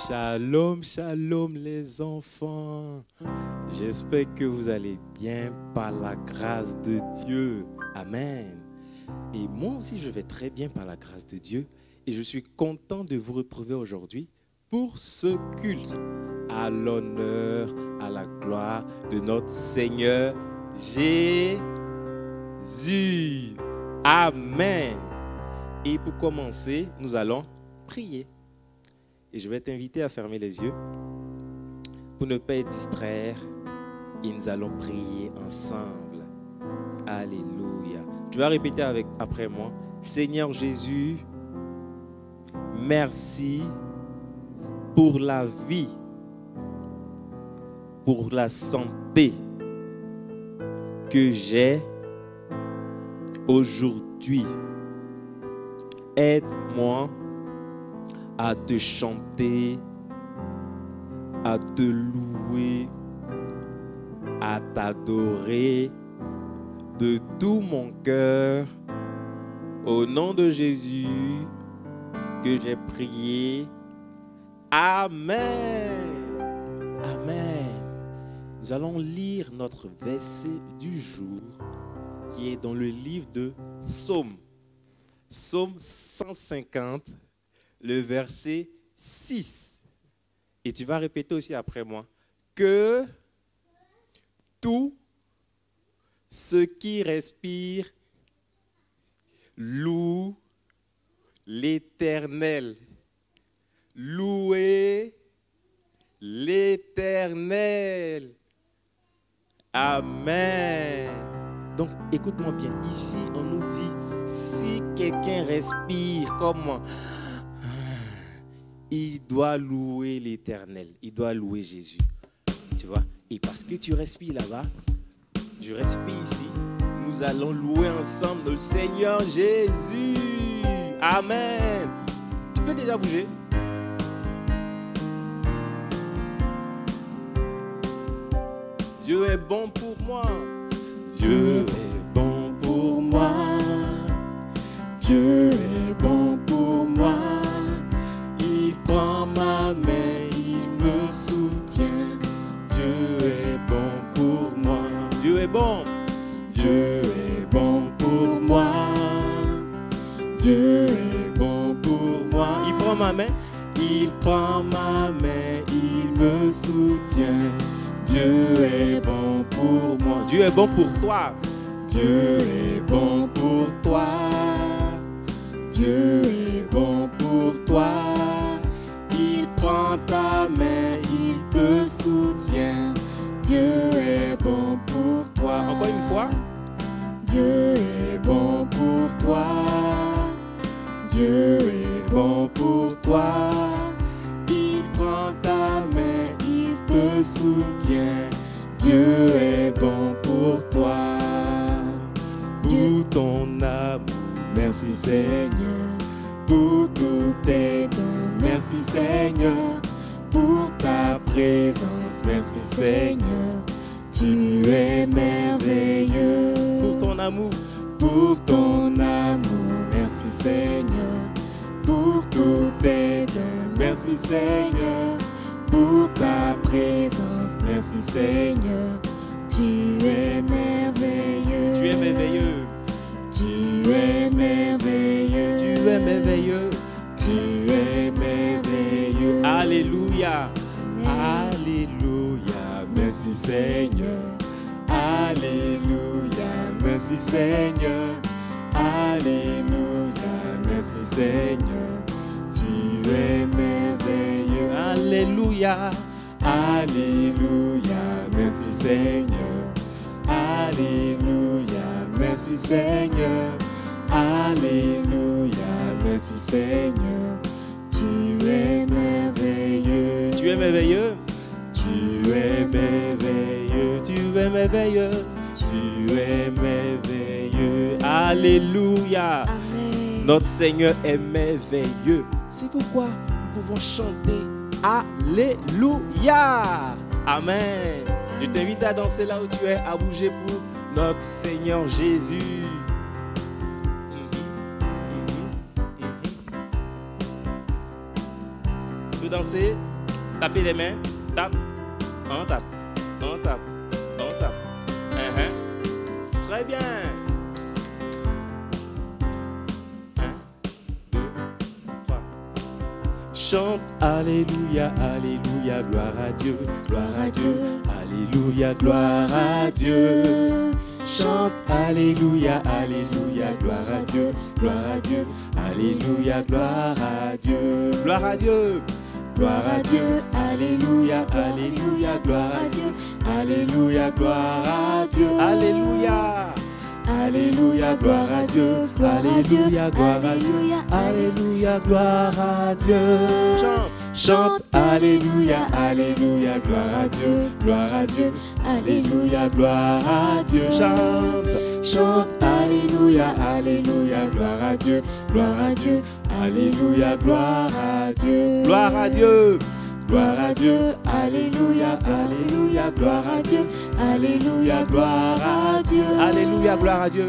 Shalom, shalom les enfants. J'espère que vous allez bien par la grâce de Dieu. Amen. Et moi aussi, je vais très bien par la grâce de Dieu. Et je suis content de vous retrouver aujourd'hui pour ce culte à l'honneur, à la gloire de notre Seigneur Jésus. Amen. Et pour commencer, nous allons prier. Et je vais t'inviter à fermer les yeux pour ne pas être distraire. Et nous allons prier ensemble. Alléluia. Tu vas répéter après moi. Seigneur Jésus, merci pour la vie, pour la santé que j'ai aujourd'hui. Aide-moi à te chanter, à te louer, à t'adorer de tout mon cœur. Au nom de Jésus que j'ai prié. Amen. Amen. Nous allons lire notre verset du jour qui est dans le livre de Psaume. Psaume 150. Le verset 6. Et tu vas répéter aussi après moi. Que tout ce qui respire loue l'Éternel. Louez l'Éternel. Amen. Donc, écoute-moi bien. Ici, on nous dit, si quelqu'un respire comme... il doit louer l'Éternel. Il doit louer Jésus. Tu vois? Et parce que tu respires là-bas, je respire ici. Nous allons louer ensemble le Seigneur Jésus. Amen. Tu peux déjà bouger? Dieu est bon pour moi. Dieu est bon pour moi. Dieu est bon pour moi. Il prend ma main, il me soutient. Dieu est bon pour moi. Dieu est bon. Dieu est bon pour moi. Dieu est bon pour moi. Il prend ma main. Il prend ma main, il me soutient. Dieu est bon pour moi. Dieu est bon pour toi. Dieu est bon pour toi. Dieu est bon pour toi. Il prend ta main, il te soutient. Dieu est bon pour toi. Encore une fois. Dieu est bon pour toi. Dieu est bon pour toi. Il prend ta main, il te soutient. Dieu est bon pour toi. Pour ton amour, merci Seigneur. Pour tout tes dons, merci Seigneur. Pour ta présence, merci Seigneur. Tu es merveilleux. Pour ton amour, merci Seigneur. Pour tout tes dons, merci Seigneur. Pour ta présence, merci Seigneur. Tu es merveilleux. Tu es merveilleux. Tu es merveilleux. Tu es merveilleux. Tu es merveilleux. Alléluia. Alléluia. Merci Seigneur. Alléluia. Merci Seigneur. Alléluia. Merci Seigneur. Tu es merveilleux. Alléluia. Alléluia. Merci Seigneur. Alléluia. Merci Seigneur. Alléluia. Merci Seigneur. Tu es merveilleux. Tu es merveilleux. Tu es merveilleux. Tu es merveilleux. Tu es merveilleux. Alléluia. Amen. Notre Seigneur est merveilleux. C'est pourquoi nous pouvons chanter Alléluia. Amen. Je t'invite à danser là où tu es, à bouger pour notre Seigneur Jésus. veux danser? Tapez les mains. Tape. On tape. On tape. On tape. Très bien. 1, 2, 3. Chante Alléluia, Alléluia, gloire à Dieu, gloire à Dieu. Alléluia, gloire à Dieu. Chante Alléluia, Alléluia, gloire à Dieu, gloire à Dieu. Alléluia, gloire à Dieu. Gloire à Dieu. Gloire à Dieu, Alléluia, Alléluia, gloire à Dieu. Alléluia, gloire à Dieu. Alléluia. Alléluia, gloire à Dieu. Alléluia, gloire à Dieu. Alléluia, gloire à Dieu. Chante. Chante Alléluia, Alléluia, gloire à Dieu. Gloire à Dieu. Alléluia, gloire à Dieu. Chante. Chante Alléluia, Alléluia, gloire à Dieu. Gloire à Dieu. Alléluia, gloire à Dieu. Gloire à Dieu. Gloire à Dieu, Alléluia, Alléluia, gloire à Dieu, Alléluia, gloire à Dieu, Alléluia, gloire à Dieu,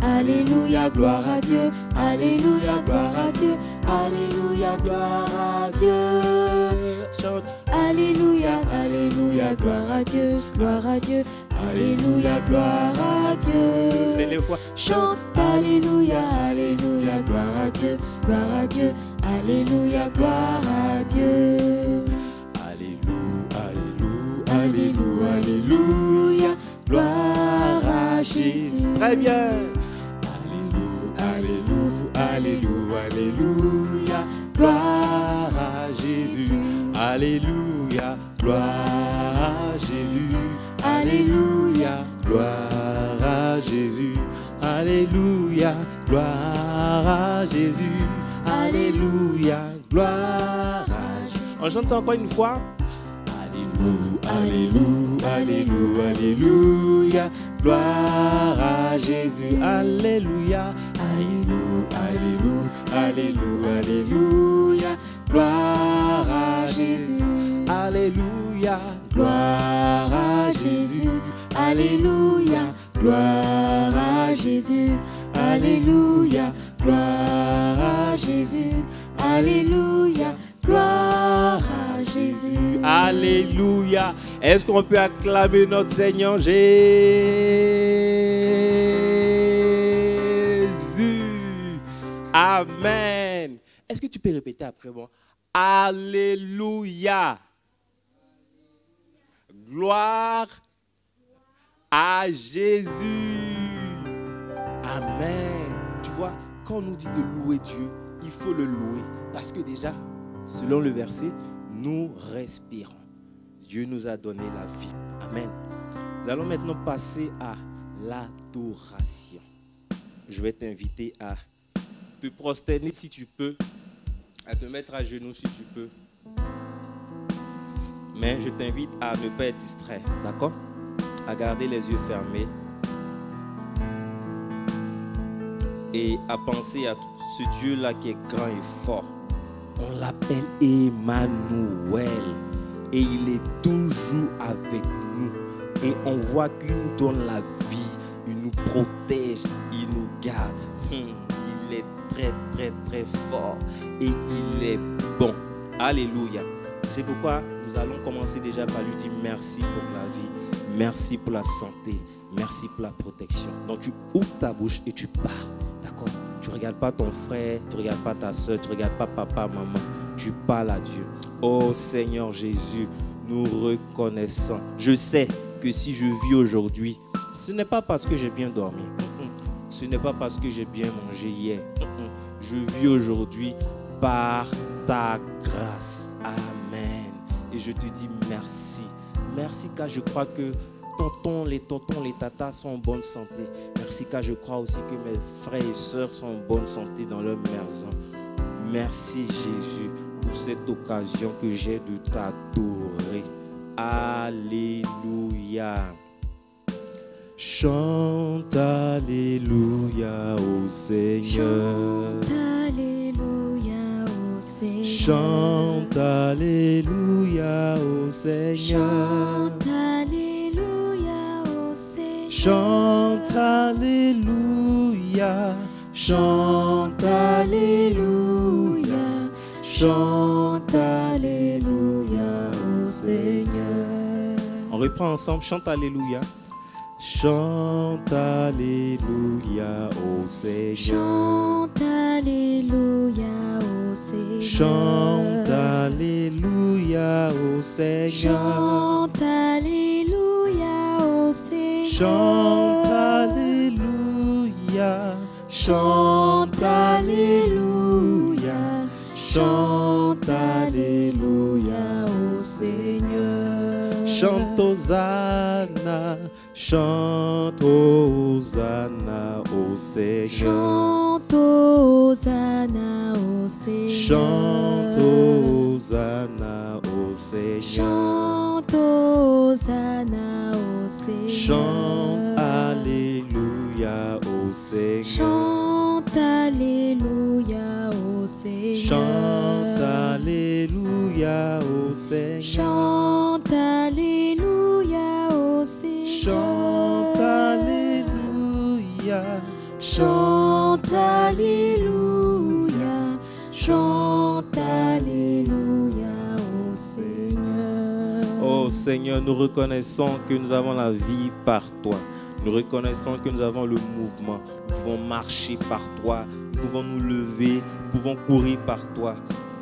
Alléluia, gloire à Dieu, Alléluia, gloire à Dieu, Alléluia, gloire à Dieu. Chante Alléluia, Alléluia, gloire à Dieu, gloire à Dieu, Alléluia, gloire à Dieu. Les fois. Chante Alléluia, Alléluia, gloire à Dieu, gloire à Dieu, Alléluia, gloire à Dieu. Alléluia, Alléluia, gloire à Jésus. Très bien. Alléluia, Alléluia, Alléluia, gloire à Jésus. Alléluia, gloire à Jésus. Alléluia, gloire à Jésus. Alléluia, gloire à Jésus. Alléluia, gloire à Jésus. On chante ça encore une fois. Alléluia, Alléluia, Alléluia, gloire à Jésus. Alléluia, Alléluia, Alléluia, Alléluia, gloire à Jésus. Alléluia, gloire à Jésus. Alléluia, gloire à Jésus. Alléluia, gloire à Jésus. Alléluia, gloire à Jésus. Alléluia. Est-ce qu'on peut acclamer notre Seigneur Jésus? Amen. Est-ce que tu peux répéter après moi? Alléluia. Gloire à Jésus. Amen. Tu vois, quand on nous dit de louer Dieu, il faut le louer. Parce que déjà, selon le verset, nous respirons. Dieu nous a donné la vie. Amen. Nous allons maintenant passer à l'adoration. Je vais t'inviter à te prosterner si tu peux, à te mettre à genoux si tu peux. Mais je t'invite à ne pas être distrait, d'accord? À garder les yeux fermés et à penser à ce Dieu-là qui est grand et fort. On l'appelle Emmanuel et il est toujours avec nous. Et on voit qu'il nous donne la vie, il nous protège, il nous garde. Il est très, très, très fort et il est bon. Alléluia. C'est pourquoi nous allons commencer déjà par lui dire merci pour la vie, merci pour la santé, merci pour la protection. Donc tu ouvres ta bouche et tu parles, d'accord? Tu ne regardes pas ton frère, tu ne regardes pas ta soeur, tu ne regardes pas papa, maman, tu parles à Dieu. Oh Seigneur Jésus, nous reconnaissons. Je sais que si je vis aujourd'hui, ce n'est pas parce que j'ai bien dormi, ce n'est pas parce que j'ai bien mangé hier. Je vis aujourd'hui par ta grâce. Amen. Et je te dis merci. Merci car je crois que les tontons, les tatas sont en bonne santé. Merci car je crois aussi que mes frères et sœurs sont en bonne santé dans leur maison. Merci Jésus pour cette occasion que j'ai de t'adorer. Alléluia. Chante Alléluia au Seigneur. Chante Alléluia au Seigneur. Chante Alléluia au Seigneur. Chante Alléluia au Seigneur. Chante Alléluia. Chante Alléluia. Chante Alléluia. reprend ensemble, chante Alléluia. Chante Alléluia au Seigneur. Chante Alléluia au Seigneur. Chante Alléluia au Seigneur. Chante Alléluia au Seigneur. Chante Alléluia. Chante Alléluia. Chante Alléluia au Seigneur. Chante Hosanna. Chante Hosanna au Seigneur. Chante Hosanna au Seigneur. Chante Hosanna au Seigneur. Chante Hosanna au Seigneur. Chante Alléluia au Seigneur. Chante Alléluia au Seigneur. Chante Alléluia au Seigneur. Chante Alléluia au Seigneur. Chante Alléluia. Chante Alléluia. Chante Alléluia au Seigneur. Oh Seigneur, nous reconnaissons que nous avons la vie par toi. Nous reconnaissons que nous avons le mouvement. Nous pouvons marcher par toi. Nous pouvons nous lever. Nous pouvons courir par toi.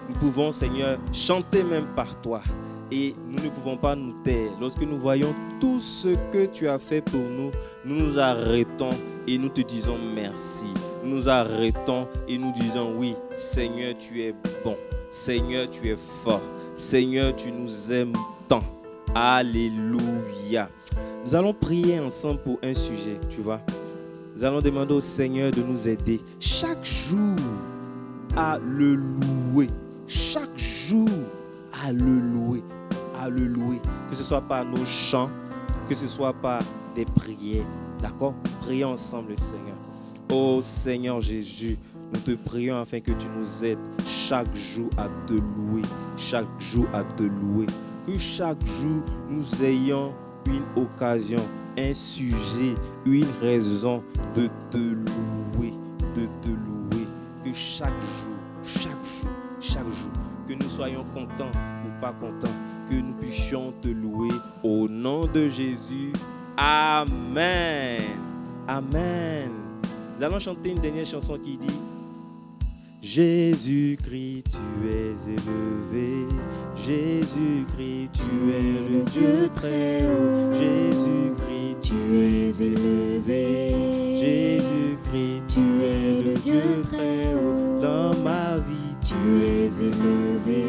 Nous pouvons, Seigneur, chanter même par toi. Et nous ne pouvons pas nous taire. Lorsque nous voyons tout ce que tu as fait pour nous, nous nous arrêtons et nous te disons merci. Nous nous arrêtons et nous disons oui, Seigneur, tu es bon. Seigneur, tu es fort. Seigneur, tu nous aimes tant. Alléluia. Nous allons prier ensemble pour un sujet, tu vois. Nous allons demander au Seigneur de nous aider chaque jour à le louer. Chaque jour à le louer. À le louer. Que ce soit par nos chants, que ce soit par des prières. D'accord? Prions ensemble le Seigneur. Oh Seigneur Jésus, nous te prions afin que tu nous aides chaque jour à te louer. Chaque jour à te louer. Que chaque jour nous ayons une occasion, un sujet, une raison de te louer, de te louer. Que chaque jour, que nous soyons contents ou pas contents, que nous puissions te louer au nom de Jésus. Amen. Amen. Nous allons chanter une dernière chanson qui dit: Jésus-Christ, tu es élevé. Jésus-Christ, tu es le Dieu très haut. Jésus-Christ, tu es élevé. Jésus-Christ, tu es le Dieu très haut. Dans ma vie, tu es élevé.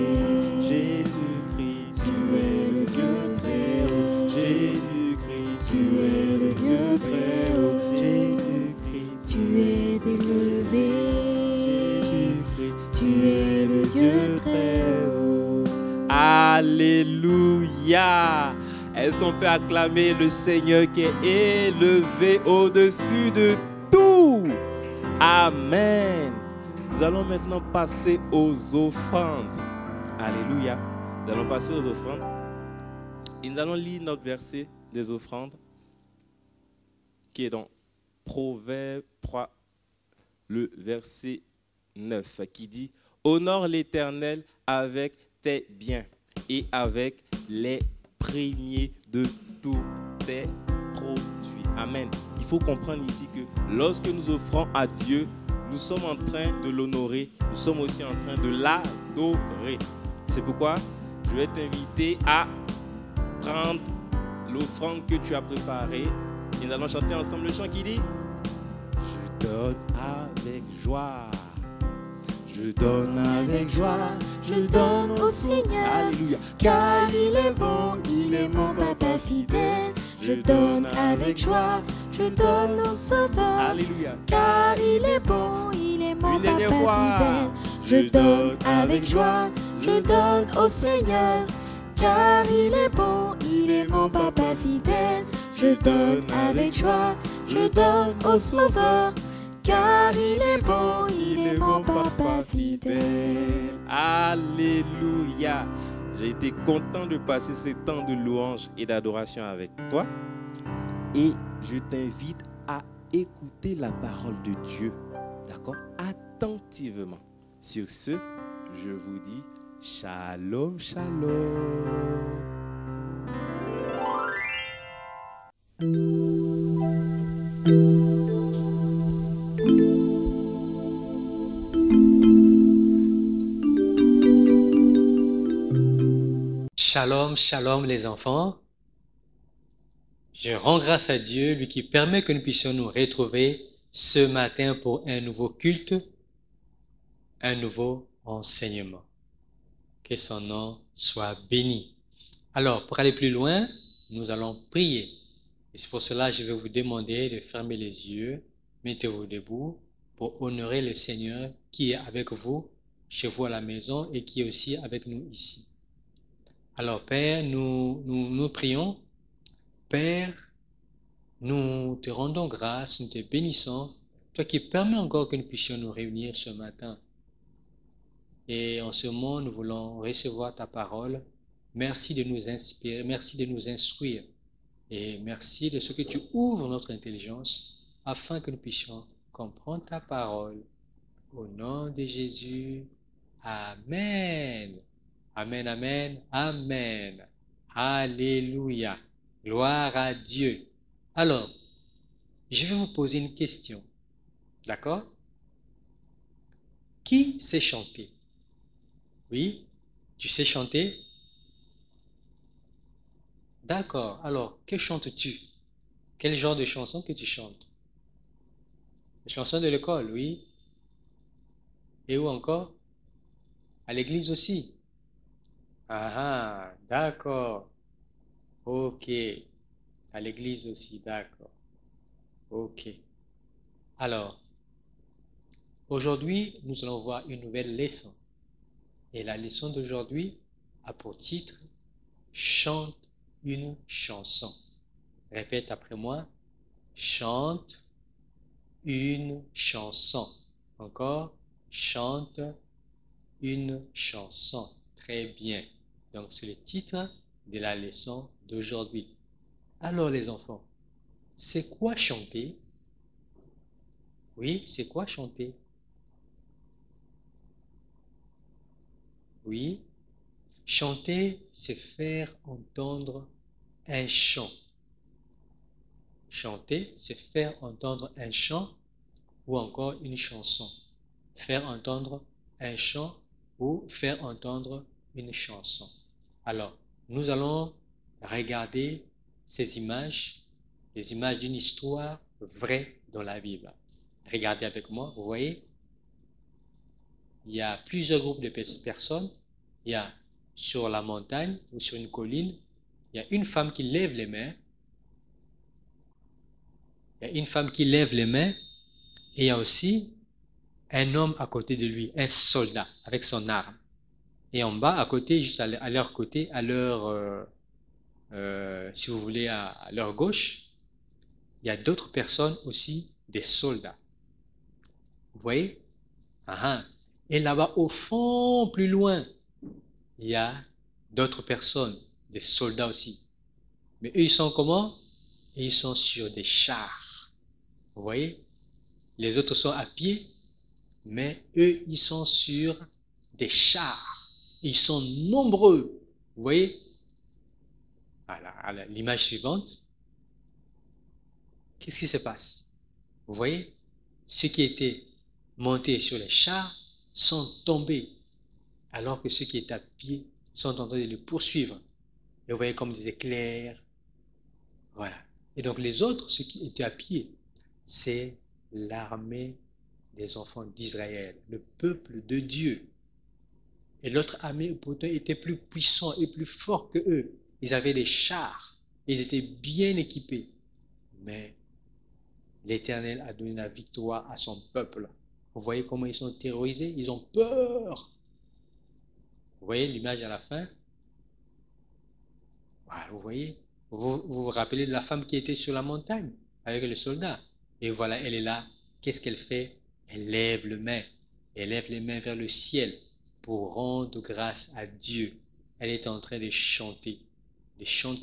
Jésus-Christ, tu es le Dieu très haut. Jésus-Christ, tu es le Dieu très haut. Jésus-Christ, Tu es élevé. tu es le Dieu très haut. Alléluia. Est-ce qu'on peut acclamer le Seigneur qui est élevé au-dessus de tout? Amen. Nous allons maintenant passer aux offrandes. Alléluia. Nous allons passer aux offrandes. Et nous allons lire notre verset des offrandes qui est dans Proverbe 3, le verset 9, qui dit: Honore l'Éternel avec tes biens et avec les premiers de tous tes produits. Amen. Il faut comprendre ici que lorsque nous offrons à Dieu, nous sommes en train de l'honorer, nous sommes aussi en train de l'adorer. C'est pourquoi je vais t'inviter à prendre l'offrande que tu as préparée et nous allons chanter ensemble le chant qui dit: Je donne avec joie. Je donne avec joie, Je donne au Seigneur, Alléluia. car il est bon, il est mon papa fidèle. Je donne avec joie, je donne au Sauveur, Alléluia. car il est bon, il est mon Une dernière papa fois. fidèle. Je donne avec joie, je donne au Seigneur, car il est bon, il est mon papa fidèle. Je donne avec joie, je donne au Sauveur, car il est bon, il est mon papa fidèle. Alléluia. J'ai été content de passer ce temps de louange et d'adoration avec toi. Et je t'invite à écouter la parole de Dieu, d'accord, attentivement. Sur ce, je vous dis shalom, shalom. Shalom, shalom les enfants. Je rends grâce à Dieu, lui qui permet que nous puissions nous retrouver ce matin pour un nouveau culte, un nouveau enseignement. Que son nom soit béni. Alors, pour aller plus loin, nous allons prier. Et c'est pour cela que je vais vous demander de fermer les yeux, mettez-vous debout pour honorer le Seigneur qui est avec vous, chez vous à la maison et qui est aussi avec nous ici. Alors, Père, nous prions. Père, nous te rendons grâce, nous te bénissons, toi qui permets encore que nous puissions nous réunir ce matin. Et en ce moment, nous voulons recevoir ta parole. Merci de nous inspirer, merci de nous instruire. Et merci de ce que tu ouvres notre intelligence afin que nous puissions comprendre ta parole. Au nom de Jésus, Amen. Amen, amen, amen. Alléluia. Gloire à Dieu. Alors, je vais vous poser une question. D'accord? Qui sait chanter? Oui? Tu sais chanter? D'accord. Alors, que chantes-tu? Quel genre de chanson que tu chantes? Les chansons de l'école, oui? Et où encore? À l'église aussi? Ah ah, d'accord. Ok. À l'église aussi, d'accord. Ok. Alors, aujourd'hui, nous allons voir une nouvelle leçon. Et la leçon d'aujourd'hui a pour titre « Chante une chanson ». Répète après moi. Chante une chanson. Encore. Chante une chanson. Très bien. Donc, c'est le titre de la leçon d'aujourd'hui. Alors, les enfants, c'est quoi chanter? Oui, c'est quoi chanter? Oui, chanter, c'est faire entendre un chant. Chanter, c'est faire entendre un chant ou encore une chanson. Faire entendre un chant ou faire entendre une chanson. Alors, nous allons regarder ces images, les images d'une histoire vraie dans la Bible. Regardez avec moi, vous voyez, il y a plusieurs groupes de personnes. Il y a sur la montagne ou sur une colline, il y a une femme qui lève les mains. Il y a une femme qui lève les mains et il y a aussi un homme à côté de lui, un soldat avec son arme. Et en bas, à côté, juste à leur côté, à leur, si vous voulez, à leur gauche, il y a d'autres personnes aussi, des soldats. Vous voyez? Et là-bas, au fond, plus loin, il y a d'autres personnes, des soldats aussi. Mais eux, ils sont comment? Ils sont sur des chars. Vous voyez? Les autres sont à pied, mais eux, ils sont sur des chars. Ils sont nombreux. Vous voyez? À l'image suivante, qu'est-ce qui se passe? Vous voyez? Ceux qui étaient montés sur les chars sont tombés, alors que ceux qui étaient à pied sont en train de les poursuivre. Et vous voyez comme des éclairs. Voilà. Et donc les autres, ceux qui étaient à pied, c'est l'armée des enfants d'Israël, le peuple de Dieu. Et l'autre armée pourtant était plus puissant et plus fort que eux. Ils avaient des chars, ils étaient bien équipés. Mais l'Éternel a donné la victoire à son peuple. Vous voyez comment ils sont terrorisés? Ils ont peur. Vous voyez l'image à la fin? Voilà, vous voyez? Vous rappelez de la femme qui était sur la montagne avec le soldat. Et voilà, elle est là. Qu'est-ce qu'elle fait? Elle lève les mains. Elle lève les mains vers le ciel pour rendre grâce à Dieu. Elle est en train de chanter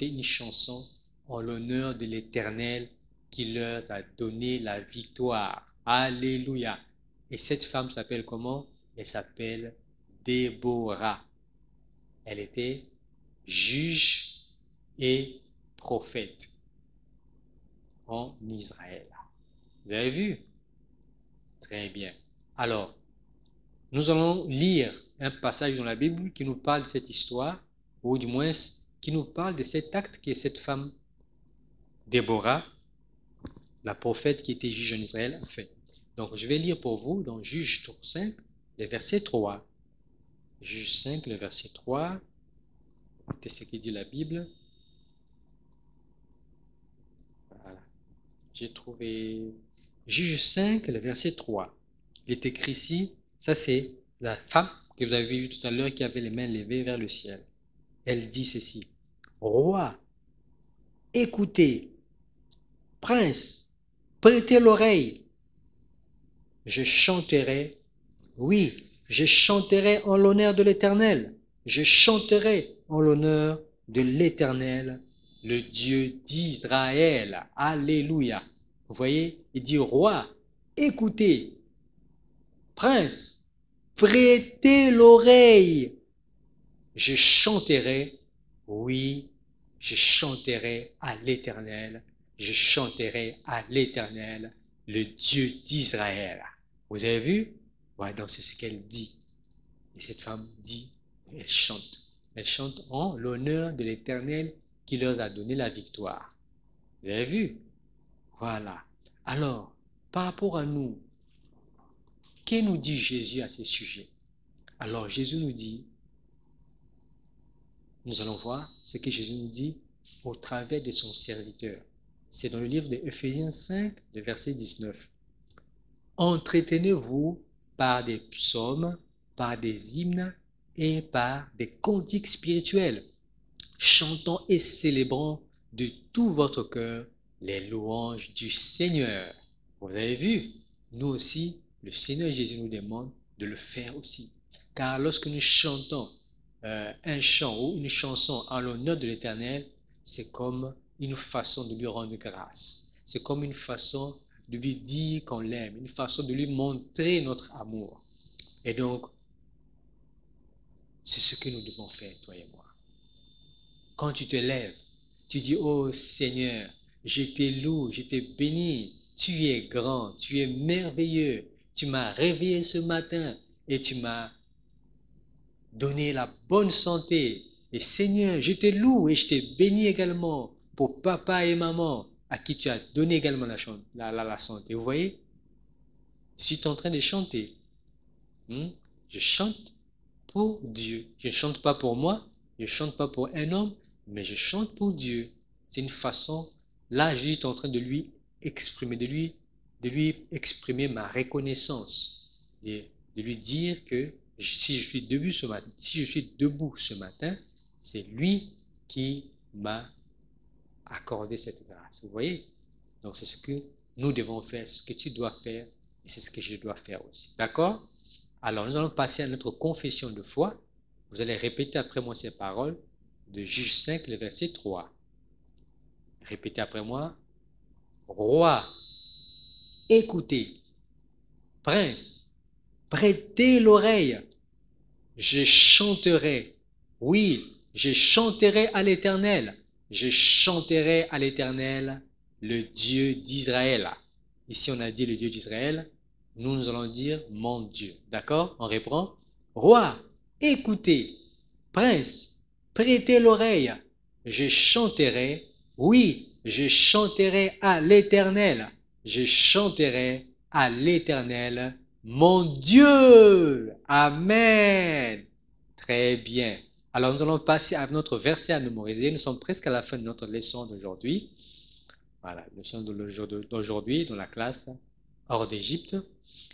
une chanson en l'honneur de l'Éternel qui leur a donné la victoire. Alléluia. Et cette femme s'appelle comment? Elle s'appelle Déborah. Elle était juge et prophète. en Israël. Vous avez vu? Très bien. Alors, nous allons lire un passage dans la Bible qui nous parle de cette histoire, ou du moins qui nous parle de cet acte qui est cette femme, Déborah, la prophète qui était juge en Israël, a fait. Donc, je vais lire pour vous dans Juge 5, le verset 3. Juge 5, le verset 3. C'est ce qui dit la Bible. Voilà. J'ai trouvé Juge 5, le verset 3. Il est écrit ici, ça c'est la femme que vous avez vue tout à l'heure qui avait les mains levées vers le ciel. Elle dit ceci: Roi, écoutez, prince, prêtez l'oreille. Je chanterai, oui, je chanterai en l'honneur de l'Éternel. Je chanterai en l'honneur de l'Éternel, le Dieu d'Israël. Alléluia. Vous voyez, il dit roi, écoutez, prince, prêtez l'oreille. Je chanterai, oui, je chanterai à l'Éternel. Je chanterai à l'Éternel, le Dieu d'Israël. Vous avez vu? Ouais, donc c'est ce qu'elle dit. Et cette femme dit, elle chante. Elle chante en l'honneur de l'Éternel qui leur a donné la victoire. Vous avez vu? Voilà. Alors, par rapport à nous, que nous dit Jésus à ce sujet? Alors, Jésus nous dit, nous allons voir ce que Jésus nous dit au travers de son serviteur. C'est dans le livre de Ephésiens 5, le verset 19. Entretenez-vous par des psaumes, par des hymnes et par des cantiques spirituels, chantant et célébrant de tout votre cœur les louanges du Seigneur. Vous avez vu, nous aussi, le Seigneur Jésus nous demande de le faire aussi. Car lorsque nous chantons un chant ou une chanson en l'honneur de l'Éternel, c'est comme une façon de lui rendre grâce. C'est comme une façon de lui dire qu'on l'aime, une façon de lui montrer notre amour. Et donc, c'est ce que nous devons faire, toi et moi. Quand tu te lèves, tu dis, oh Seigneur, je te loue, je te bénis, tu es grand, tu es merveilleux, tu m'as réveillé ce matin et tu m'as donné la bonne santé. Et Seigneur, je te loue et je te bénis également pour papa et maman à qui tu as donné également la santé. Vous voyez? Je suis en train de chanter. Je chante pour Dieu. Je ne chante pas pour moi, je ne chante pas pour un homme, mais je chante pour Dieu. C'est une façon, là je suis en train de lui exprimer, de lui exprimer ma reconnaissance, de lui dire que si je suis debout ce matin, c'est lui qui m'a accordé cette grâce. Vous voyez? Donc c'est ce que nous devons faire, ce que tu dois faire, et c'est ce que je dois faire aussi. D'accord? Alors nous allons passer à notre confession de foi. Vous allez répéter après moi ces paroles de Juge 5, le verset 3. Répétez après moi. Roi, écoutez. Prince, prêtez l'oreille. Je chanterai. Oui, je chanterai à l'Éternel. Je chanterai à l'Éternel, le Dieu d'Israël. Ici, on a dit le Dieu d'Israël. Nous allons dire mon Dieu. D'accord? On reprend. Roi, écoutez. Prince, prêtez l'oreille. Je chanterai. Oui, je chanterai à l'Éternel. Je chanterai à l'Éternel, mon Dieu. Amen. Très bien. Alors, nous allons passer à notre verset à mémoriser. Nous sommes presque à la fin de notre leçon d'aujourd'hui. Voilà, leçon d'aujourd'hui dans la classe hors d'Égypte.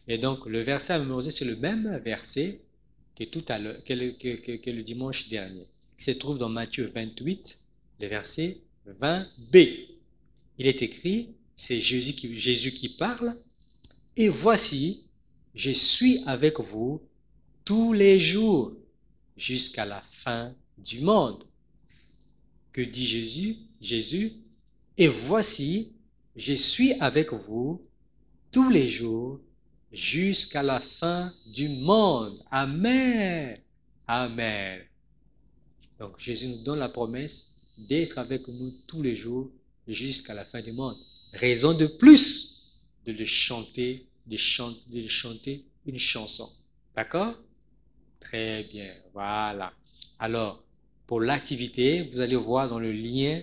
Et donc, le verset à mémoriser, c'est le même verset que tout à l'heure, que le dimanche dernier, qui se trouve dans Matthieu 28, le verset 20b. Il est écrit, c'est Jésus qui parle, et voici, je suis avec vous tous les jours jusqu'à la fin du monde. Que dit Jésus, et voici, je suis avec vous tous les jours jusqu'à la fin du monde. Amen. Amen. Donc Jésus nous donne la promesse d'être avec nous tous les jours jusqu'à la fin du monde. raison de plus de le chanter, de chanter une chanson. D'accord? Très bien, voilà. Alors, pour l'activité, vous allez voir dans le lien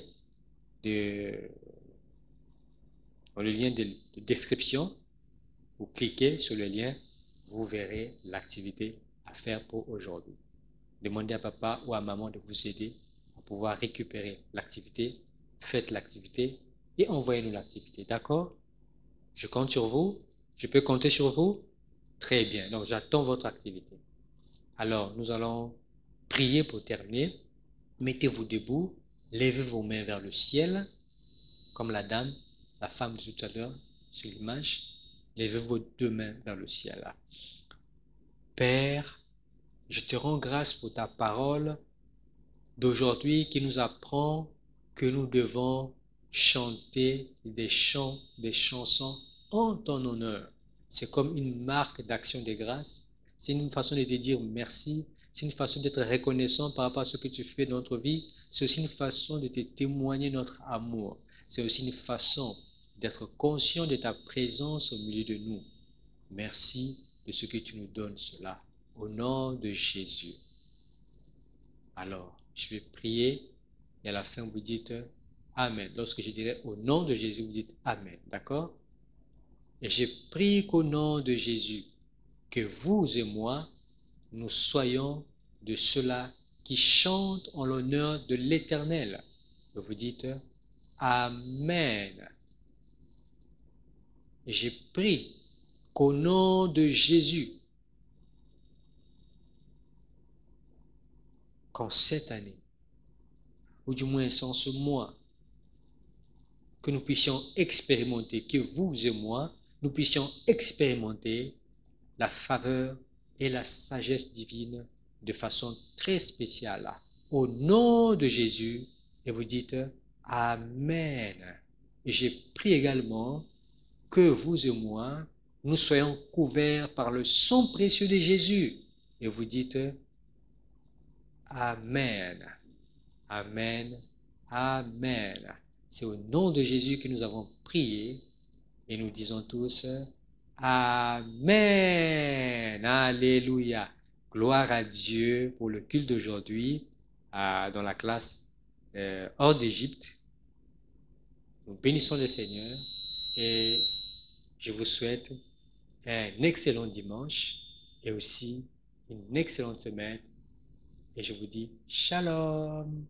de description, vous cliquez sur le lien, vous verrez l'activité à faire pour aujourd'hui. Demandez à papa ou à maman de vous aider à pouvoir récupérer l'activité. Faites l'activité et envoyez-nous l'activité. D'accord? Je compte sur vous. Je peux compter sur vous? Très bien. Donc, j'attends votre activité. Alors, nous allons prier pour terminer. Mettez-vous debout. Levez vos mains vers le ciel, comme la dame, la femme de tout à l'heure, sur l'image. Levez vos deux mains vers le ciel. Père, je te rends grâce pour ta parole d'aujourd'hui qui nous apprend que nous devons chanter des chants, des chansons en ton honneur. C'est comme une marque d'action de grâce. C'est une façon de te dire merci. C'est une façon d'être reconnaissant par rapport à ce que tu fais dans notre vie. C'est aussi une façon de te témoigner notre amour. C'est aussi une façon d'être conscient de ta présence au milieu de nous. Merci de ce que tu nous donnes cela. Au nom de Jésus. Alors, je vais prier et à la fin vous dites Amen. Lorsque je dirai au nom de Jésus, vous dites Amen. D'accord? Et je prie qu'au nom de Jésus, que vous et moi, nous soyons de ceux-là qui chantent en l'honneur de l'Éternel. Et vous dites Amen. Et je prie qu'au nom de Jésus, qu'en cette année, ou du moins en ce mois, que nous puissions expérimenter, que vous et moi, nous puissions expérimenter la faveur et la sagesse divine de façon très spéciale. Au nom de Jésus, et vous dites Amen. Et je prie également que vous et moi, nous soyons couverts par le sang précieux de Jésus. Et vous dites Amen. Amen. Amen. C'est au nom de Jésus que nous avons prié et nous disons tous Amen. Alléluia. Gloire à Dieu pour le culte d'aujourd'hui dans la classe hors d'Égypte. Nous bénissons le Seigneur et je vous souhaite un excellent dimanche et aussi une excellente semaine. Et je vous dis Shalom.